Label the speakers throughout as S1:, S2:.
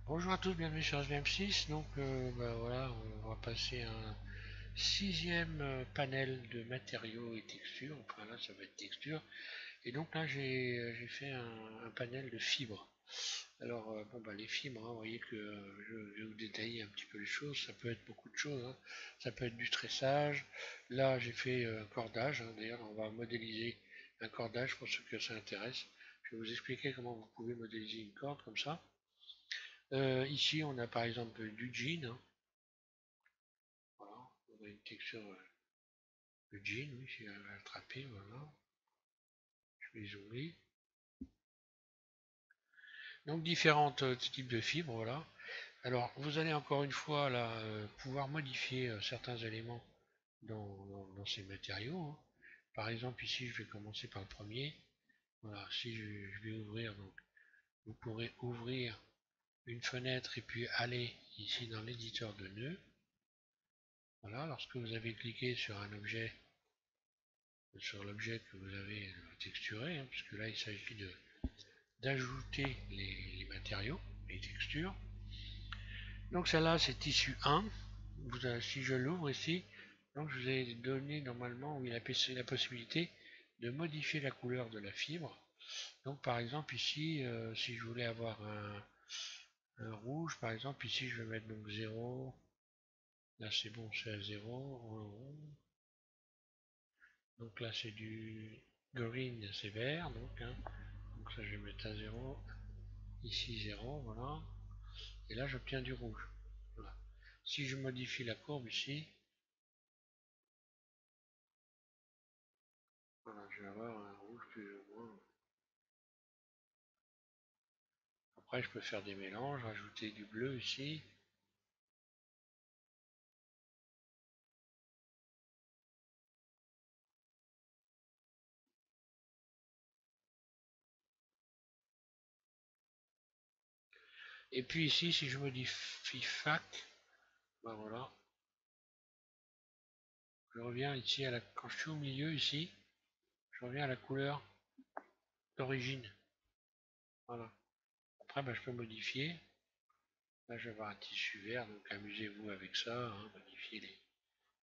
S1: Bonjour à tous, bienvenue sur SVM6. Donc voilà, on va passer à un sixième panel de matériaux et textures. Enfin là, ça va être texture. Et donc là, j'ai fait un panel de fibres. Alors bon bah les fibres, hein, vous voyez que je vais vous détailler un petit peu les choses. Ça peut être beaucoup de choses, hein. Ça peut être du tressage. Là, j'ai fait un cordage, hein. D'ailleurs, on va modéliser un cordage pour ceux que ça intéresse. Je vais vous expliquer comment vous pouvez modéliser une corde comme ça. Ici, on a par exemple du jean, hein. Voilà, on a une texture de jean, oui, si elle va attraper, voilà. Je vais zoomer. Donc différents types de fibres, voilà. Alors, vous allez encore une fois là pouvoir modifier certains éléments dans ces matériaux, hein. Par exemple, ici, je vais commencer par le premier. Voilà, si je vais ouvrir, donc vous pourrez ouvrir une fenêtre et puis aller ici dans l'éditeur de nœuds. Voilà, lorsque vous avez cliqué sur un objet, sur l'objet que vous avez texturé, hein, puisque là il s'agit d'ajouter les matériaux, les textures. Donc celle-là c'est tissu 1. Si je l'ouvre ici, donc je vous ai donné normalement oui, la possibilité de modifier la couleur de la fibre. Donc par exemple ici, si je voulais avoir un rouge, par exemple ici je vais mettre donc 0. Là c'est bon, c'est à 0. Donc là c'est du green, c'est vert, donc, hein. Donc ça je vais mettre à 0. Ici 0, voilà. Et là j'obtiens du rouge. Voilà. Si je modifie la courbe ici, voilà, je vais avoir un rouge plus ou moins. Après je peux faire des mélanges, rajouter du bleu ici. Et puis ici, si je modifie fac, ben voilà, je reviens ici à quand je suis au milieu ici, je reviens à la couleur d'origine. Voilà. Après, ben, je peux modifier. Là, je vais avoir un tissu vert, donc amusez-vous avec ça, hein, modifier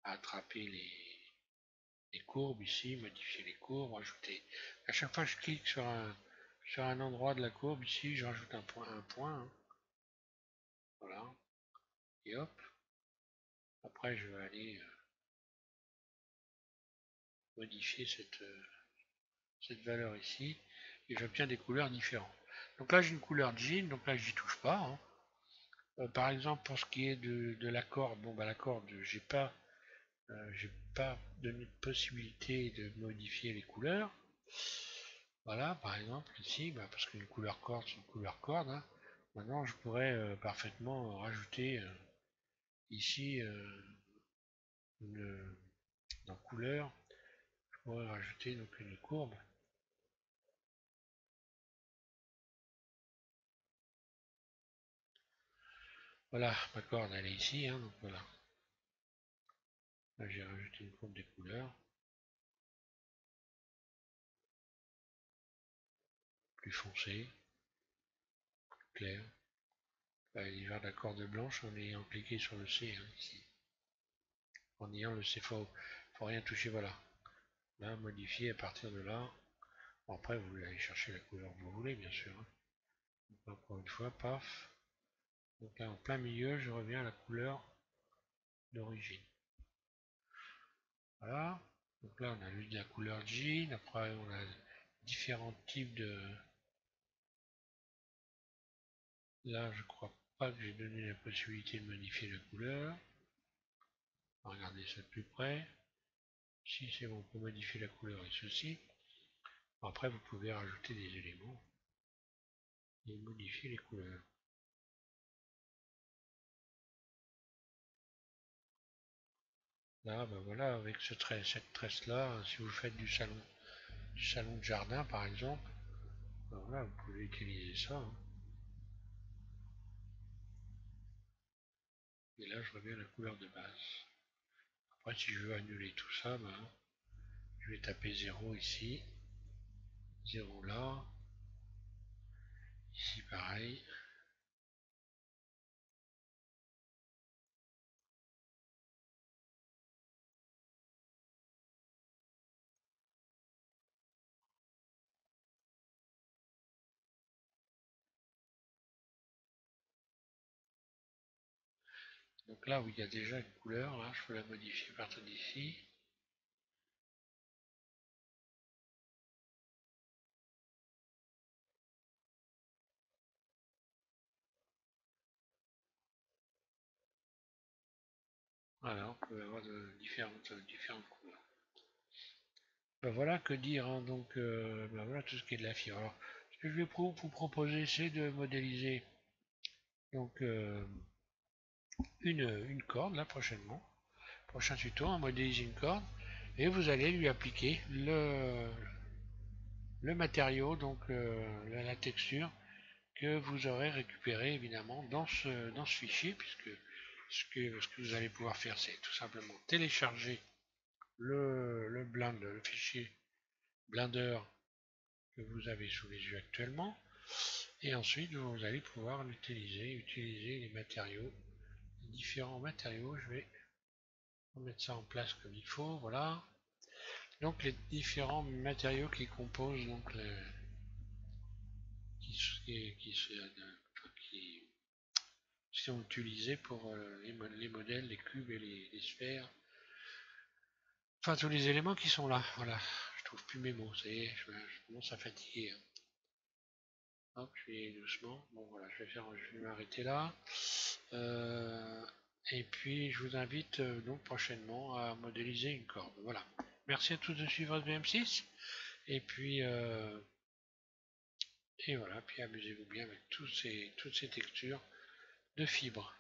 S1: attraper les courbes ici, modifier les courbes, rajouter. À chaque fois que je clique sur un endroit de la courbe ici, je rajoute un point, hein. Voilà. Et hop. Après, je vais aller modifier cette valeur ici. Et j'obtiens des couleurs différentes. Donc là, j'ai une couleur jean, donc là, j'y touche pas, hein. Par exemple, pour ce qui est de la corde, bon, bah, la corde, j'ai pas donné de possibilité de modifier les couleurs. Voilà, par exemple, ici, bah, parce qu'une couleur corde, c'est une couleur corde, hein. Maintenant, je pourrais parfaitement rajouter ici une, dans couleur, je pourrais rajouter donc une courbe. Voilà, ma corde, elle est ici, hein, donc voilà. Là, j'ai rajouté une courbe des couleurs, plus foncée, plus claire. Là, il y a la corde blanche en ayant cliqué sur le C, hein, ici. En ayant le C, faut rien toucher, voilà. Là, modifier à partir de là. Bon, après, vous allez chercher la couleur que vous voulez, bien sûr, hein. Donc, encore une fois, paf. Donc là, en plein milieu, je reviens à la couleur d'origine. Voilà. Donc là, on a juste la couleur jean. Après, on a différents types de... Là, je crois pas que j'ai donné la possibilité de modifier la couleur. On va regarder ça de plus près. Si c'est bon, on peut modifier la couleur et ceci. Après, vous pouvez rajouter des éléments et modifier les couleurs. Là, ben voilà, avec cette tresse-là, si vous faites du salon de jardin par exemple, ben voilà, vous pouvez utiliser ça, hein. Et là, je reviens à la couleur de base. Après, si je veux annuler tout ça, ben, je vais taper 0 ici, 0 là, ici pareil. Donc là où il y a déjà une couleur, là, je peux la modifier à partir d'ici. Voilà, on peut avoir différentes couleurs. Ben voilà que dire, hein, donc ben voilà tout ce qui est de la fibre. Alors, ce que je vais vous proposer, c'est de modéliser donc une corde là prochainement. Prochain tuto, on modélise une corde et vous allez lui appliquer le matériau, donc la texture que vous aurez récupéré évidemment dans ce fichier, puisque ce que vous allez pouvoir faire, c'est tout simplement télécharger le fichier Blender que vous avez sous les yeux actuellement, et ensuite vous allez pouvoir utiliser les matériaux, les différents matériaux. Je vais remettre ça en place comme il faut, voilà. Donc les différents matériaux qui composent donc qui sont utilisés pour les modèles, les cubes et les sphères. Enfin, tous les éléments qui sont là. Voilà. Je trouve plus mes mots. Ça y est, je commence à fatiguer, hein. Hop, je vais doucement. Bon, voilà, je vais m'arrêter là. Euh, et puis, je vous invite donc prochainement à modéliser une corde. Voilà. Merci à tous de suivre SBM6. Et puis, et voilà. Puis, amusez-vous bien avec toutes ces textures de fibres.